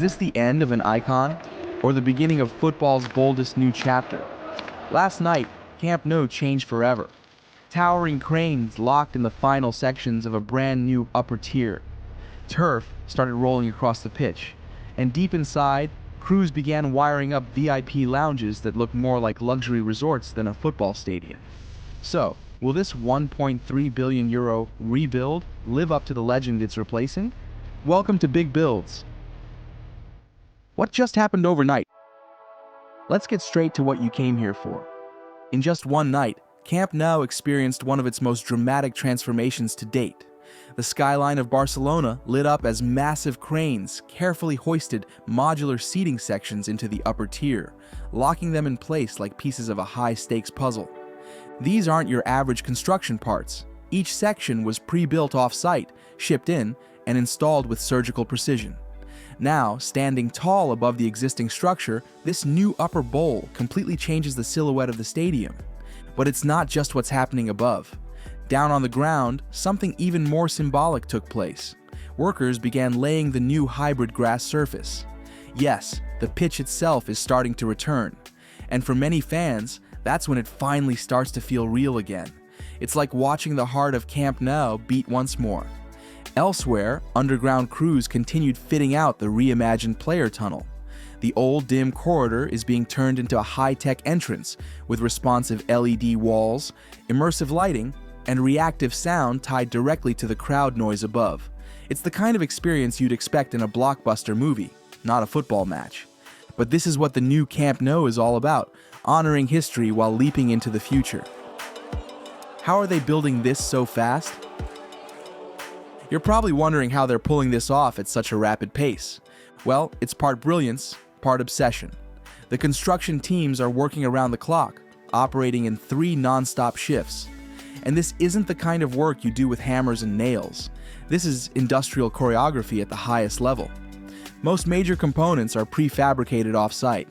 Is this the end of an icon, or the beginning of football's boldest new chapter? Last night, Camp Nou changed forever. Towering cranes locked in the final sections of a brand new upper tier. Turf started rolling across the pitch, and deep inside, crews began wiring up VIP lounges that look more like luxury resorts than a football stadium. So, will this €1.3 billion rebuild live up to the legend it's replacing? Welcome to Big Builds. What just happened overnight? Let's get straight to what you came here for. In just one night, Camp Nou experienced one of its most dramatic transformations to date. The skyline of Barcelona lit up as massive cranes carefully hoisted modular seating sections into the upper tier, locking them in place like pieces of a high-stakes puzzle. These aren't your average construction parts. Each section was pre-built off-site, shipped in, and installed with surgical precision. Now, standing tall above the existing structure, this new upper bowl completely changes the silhouette of the stadium. But it's not just what's happening above. Down on the ground, something even more symbolic took place. Workers began laying the new hybrid grass surface. Yes, the pitch itself is starting to return. And for many fans, that's when it finally starts to feel real again. It's like watching the heart of Camp Nou beat once more. Elsewhere, underground crews continued fitting out the reimagined player tunnel. The old dim corridor is being turned into a high-tech entrance with responsive LED walls, immersive lighting, and reactive sound tied directly to the crowd noise above. It's the kind of experience you'd expect in a blockbuster movie, not a football match. But this is what the new Camp Nou is all about, honoring history while leaping into the future. How are they building this so fast? You're probably wondering how they're pulling this off at such a rapid pace. Well, it's part brilliance, part obsession. The construction teams are working around the clock, operating in 3 non-stop shifts. And this isn't the kind of work you do with hammers and nails. This is industrial choreography at the highest level. Most major components are prefabricated off-site.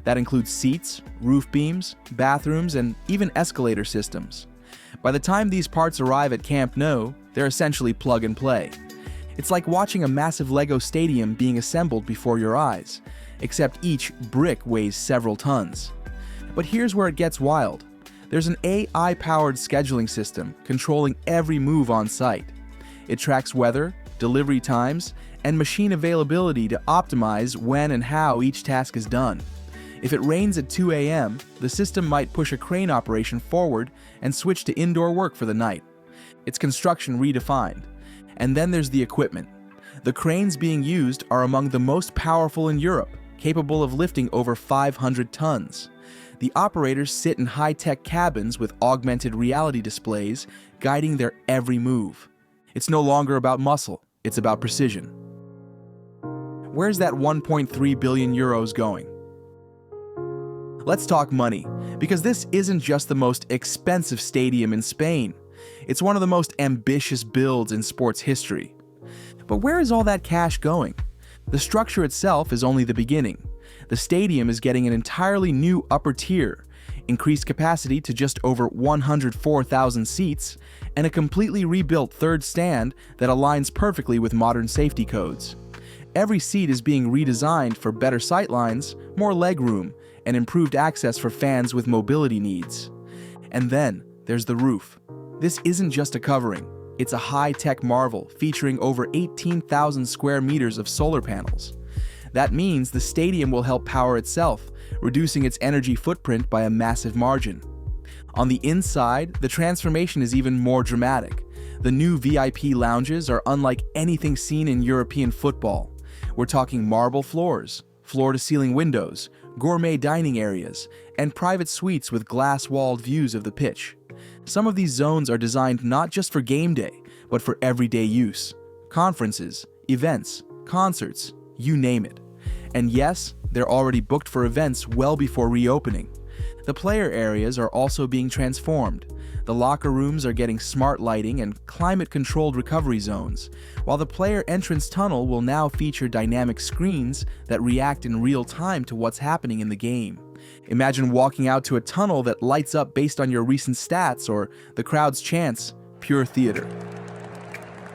That includes seats, roof beams, bathrooms, and even escalator systems. By the time these parts arrive at Camp Nou, they're essentially plug and play. It's like watching a massive Lego stadium being assembled before your eyes, except each brick weighs several tons. But here's where it gets wild. There's an AI-powered scheduling system controlling every move on site. It tracks weather, delivery times, and machine availability to optimize when and how each task is done. If it rains at 2 a.m., the system might push a crane operation forward and switch to indoor work for the night. It's construction redefined. And then there's the equipment. The cranes being used are among the most powerful in Europe, capable of lifting over 500 tons. The operators sit in high-tech cabins with augmented reality displays, guiding their every move. It's no longer about muscle, it's about precision. Where's that €1.3 billion going? Let's talk money, because this isn't just the most expensive stadium in Spain. It's one of the most ambitious builds in sports history. But where is all that cash going? The structure itself is only the beginning. The stadium is getting an entirely new upper tier, increased capacity to just over 104,000 seats, and a completely rebuilt third stand that aligns perfectly with modern safety codes. Every seat is being redesigned for better sightlines, more legroom, and improved access for fans with mobility needs. And then there's the roof. This isn't just a covering. It's a high-tech marvel featuring over 18,000 square meters of solar panels. That means the stadium will help power itself, reducing its energy footprint by a massive margin. On the inside, the transformation is even more dramatic. The new VIP lounges are unlike anything seen in European football. We're talking marble floors, floor-to-ceiling windows, gourmet dining areas, and private suites with glass-walled views of the pitch. Some of these zones are designed not just for game day, but for everyday use. Conferences, events, concerts, you name it. And yes, they're already booked for events well before reopening. The player areas are also being transformed. The locker rooms are getting smart lighting and climate-controlled recovery zones, while the player entrance tunnel will now feature dynamic screens that react in real time to what's happening in the game. Imagine walking out to a tunnel that lights up based on your recent stats or the crowd's chants, pure theater.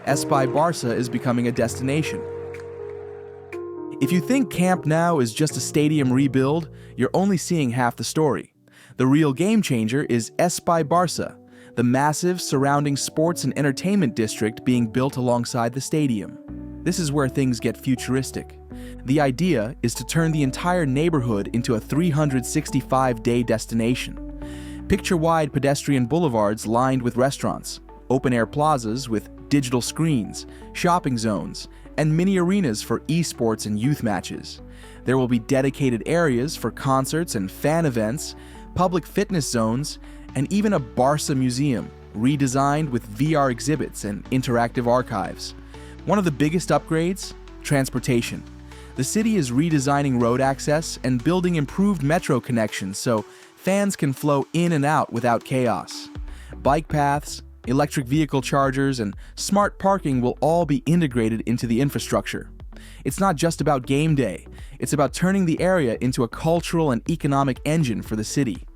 Espai Barça is becoming a destination. If you think Camp Nou is just a stadium rebuild, you're only seeing half the story. The real game changer is Espai Barça, the massive surrounding sports and entertainment district being built alongside the stadium. This is where things get futuristic. The idea is to turn the entire neighborhood into a 365-day destination. Picture wide pedestrian boulevards lined with restaurants, open-air plazas with digital screens, shopping zones, and mini arenas for esports and youth matches. There will be dedicated areas for concerts and fan events, public fitness zones, and even a Barça museum, redesigned with VR exhibits and interactive archives. One of the biggest upgrades? Transportation. The city is redesigning road access and building improved metro connections so fans can flow in and out without chaos. Bike paths, electric vehicle chargers, and smart parking will all be integrated into the infrastructure. It's not just about game day, it's about turning the area into a cultural and economic engine for the city.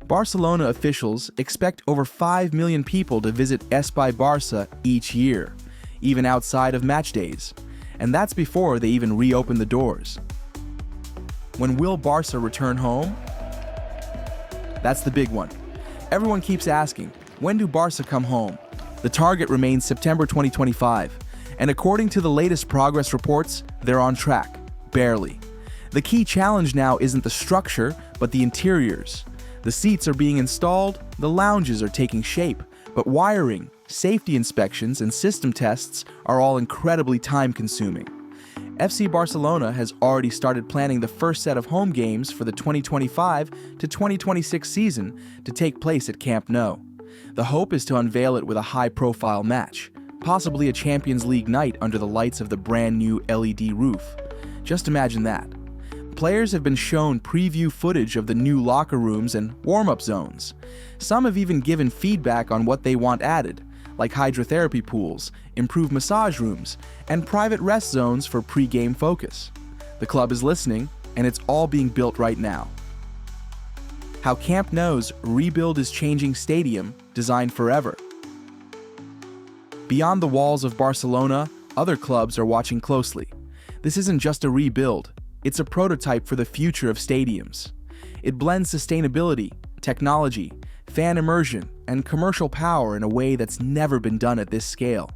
Barcelona officials expect over 5 million people to visit Espai Barça each year, even outside of match days. And that's before they even reopen the doors. When will Barça return home? That's the big one. Everyone keeps asking, when do Barça come home? The target remains September 2025, and according to the latest progress reports, they're on track, barely. The key challenge now isn't the structure, but the interiors. The seats are being installed, the lounges are taking shape, but wiring, safety inspections, and system tests are all incredibly time-consuming. FC Barcelona has already started planning the first set of home games for the 2025 to 2026 season to take place at Camp Nou. The hope is to unveil it with a high-profile match, possibly a Champions League night under the lights of the brand new LED roof. Just imagine that. Players have been shown preview footage of the new locker rooms and warm-up zones. Some have even given feedback on what they want added, like hydrotherapy pools, improved massage rooms, and private rest zones for pre-game focus. The club is listening, and it's all being built right now. How Camp Nou's rebuild is changing stadium designed forever. Beyond the walls of Barcelona, other clubs are watching closely. This isn't just a rebuild, it's a prototype for the future of stadiums. It blends sustainability, technology, fan immersion, and commercial power in a way that's never been done at this scale.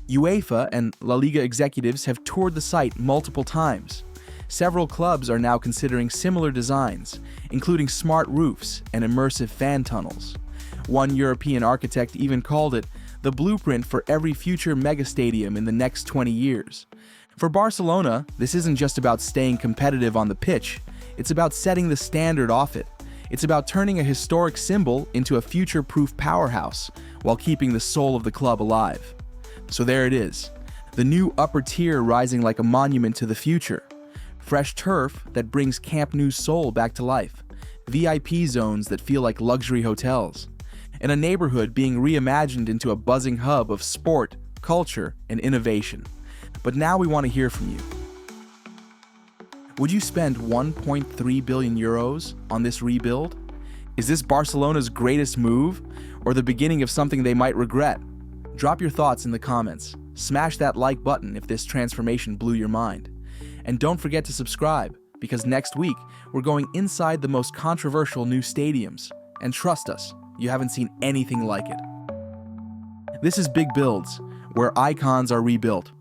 UEFA and La Liga executives have toured the site multiple times. Several clubs are now considering similar designs, including smart roofs and immersive fan tunnels. One European architect even called it the blueprint for every future megastadium in the next 20 years. For Barcelona, this isn't just about staying competitive on the pitch, it's about setting the standard off it. It's about turning a historic symbol into a future-proof powerhouse while keeping the soul of the club alive. So there it is, the new upper tier rising like a monument to the future. Fresh turf that brings Camp Nou's soul back to life, VIP zones that feel like luxury hotels, and a neighborhood being reimagined into a buzzing hub of sport, culture, and innovation. But now we want to hear from you. Would you spend 1.3 billion euros on this rebuild? Is this Barcelona's greatest move, or the beginning of something they might regret? Drop your thoughts in the comments. Smash that like button if this transformation blew your mind. And don't forget to subscribe, because next week we're going inside the most controversial new stadiums. And trust us, you haven't seen anything like it. This is Big Builds, where icons are rebuilt.